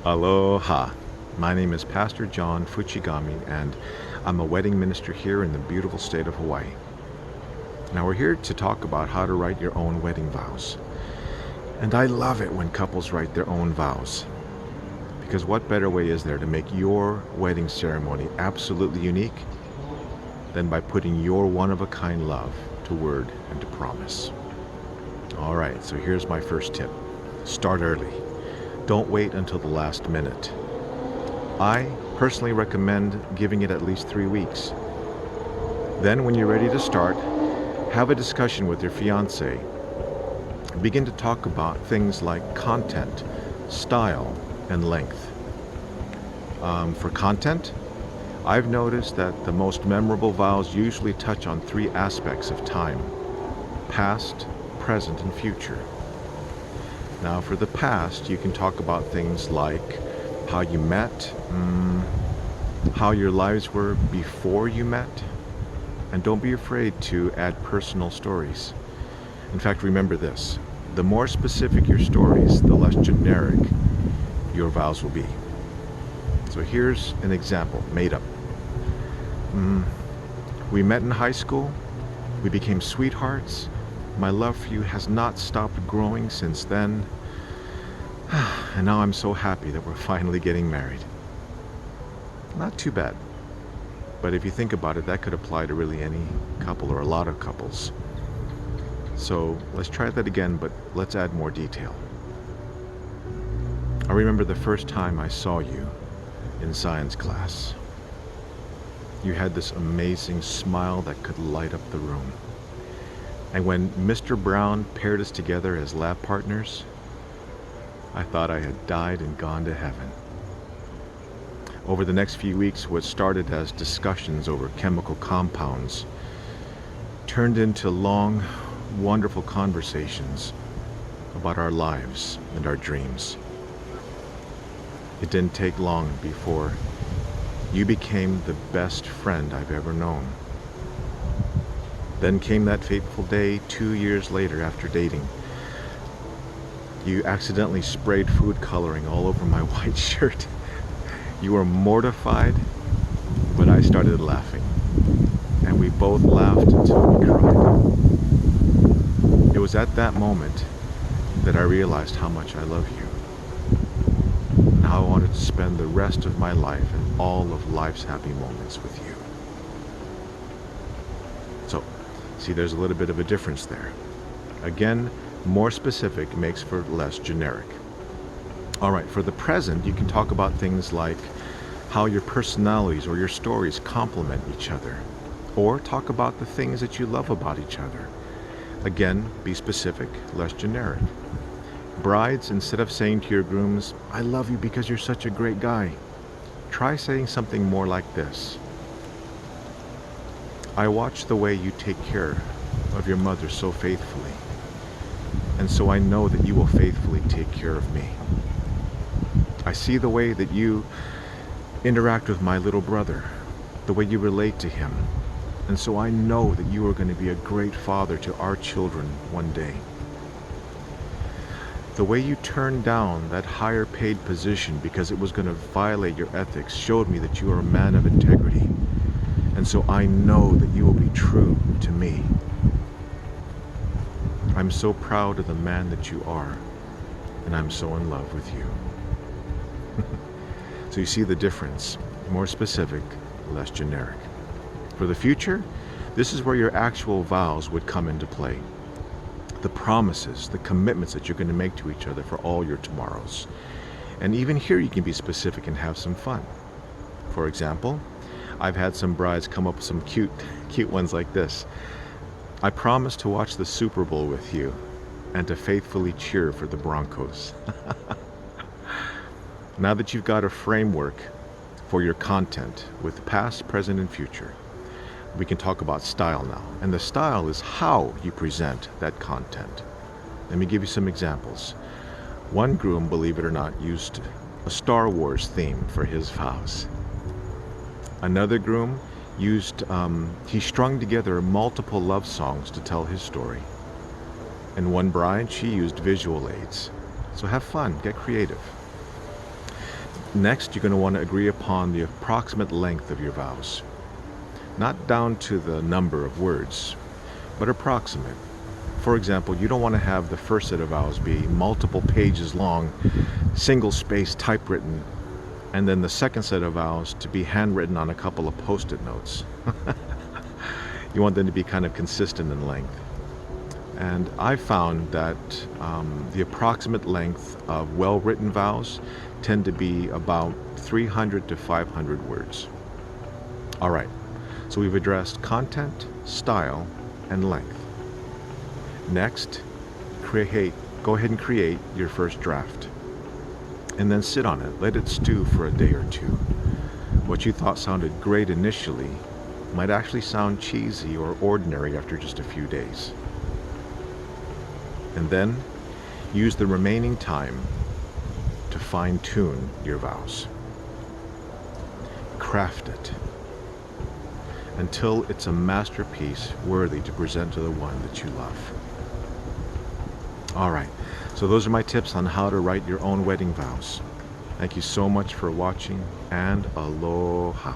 Aloha. My name is Pastor John Fuchigami, and I'm a wedding minister here in the beautiful state of Hawaii. Now, we're here to talk about how to write your own wedding vows. And I love it when couples write their own vows. Because what better way is there to make your wedding ceremony absolutely unique than by putting your one-of-a-kind love to word and to promise? All right, so here's my first tip. Start early. Don't wait until the last minute. I personally recommend giving it at least 3 weeks. Then when you're ready to start, have a discussion with your fiancé. Begin to talk about things like content, style, and length. For content, I've noticed that the most memorable vows usually touch on 3 aspects of time: past, present, and future. Now, for the past, you can talk about things like how you met, how your lives were before you met, and don't be afraid to add personal stories. In fact, remember this: the more specific your stories, the less generic your vows will be. So here's an example, made up. We met in high school, we became sweethearts, my love for you has not stopped growing since then, and now I'm so happy that we're finally getting married. Not too bad. But if you think about it, that could apply to really any couple or a lot of couples. So let's try that again, but let's add more detail. I remember the first time I saw you in science class. You had this amazing smile that could light up the room. And when Mr. Brown paired us together as lab partners, I thought I had died and gone to heaven. Over the next few weeks, what started as discussions over chemical compounds turned into long, wonderful conversations about our lives and our dreams. It didn't take long before you became the best friend I've ever known. Then came that fateful day 2 years later after dating. You accidentally sprayed food coloring all over my white shirt. You were mortified, but I started laughing. And we both laughed until we cried. It was at that moment that I realized how much I love you. And how I wanted to spend the rest of my life and all of life's happy moments with you. So, see, there's a little bit of a difference there. Again, more specific makes for less generic. All right, for the present, you can talk about things like how your personalities or your stories complement each other, or talk about the things that you love about each other. Again, be specific, less generic. Brides, instead of saying to your grooms, "I love you because you're such a great guy," try saying something more like this: "I watch the way you take care of your mother so faithfully, and so I know that you will faithfully take care of me. I see the way that you interact with my little brother, the way you relate to him, and so I know that you are going to be a great father to our children one day. The way you turned down that higher paid position because it was going to violate your ethics showed me that you are a man of integrity, and so I know that you will be true to me. I'm so proud of the man that you are, and I'm so in love with you." So you see the difference. More specific, less generic. For the future, this is where your actual vows would come into play. The promises, the commitments that you're going to make to each other for all your tomorrows. And even here you can be specific and have some fun. For example, I've had some brides come up with some cute ones like this. "I promise to watch the Super Bowl with you and to faithfully cheer for the Broncos." Now that you've got a framework for your content with past, present, and future, we can talk about style now. And the style is how you present that content. Let me give you some examples. One groom, believe it or not, used a Star Wars theme for his vows. Another groom he strung together multiple love songs to tell his story. And one bride, she used visual aids. So have fun, get creative. Next, you're going to want to agree upon the approximate length of your vows. Not down to the number of words, but approximate. For example, you don't want to have the first set of vows be multiple pages long, single-spaced typewritten, and then the second set of vows to be handwritten on a couple of post-it notes. You want them to be kind of consistent in length. And I found that the approximate length of well-written vows tend to be about 300 to 500 words. All right, so we've addressed content, style, and length. Next, go ahead and create your first draft. And then sit on it, let it stew for a day or two. What you thought sounded great initially might actually sound cheesy or ordinary after just a few days. And then use the remaining time to fine-tune your vows. Craft it until it's a masterpiece worthy to present to the one that you love. All right, so those are my tips on how to write your own wedding vows. Thank you so much for watching, and aloha.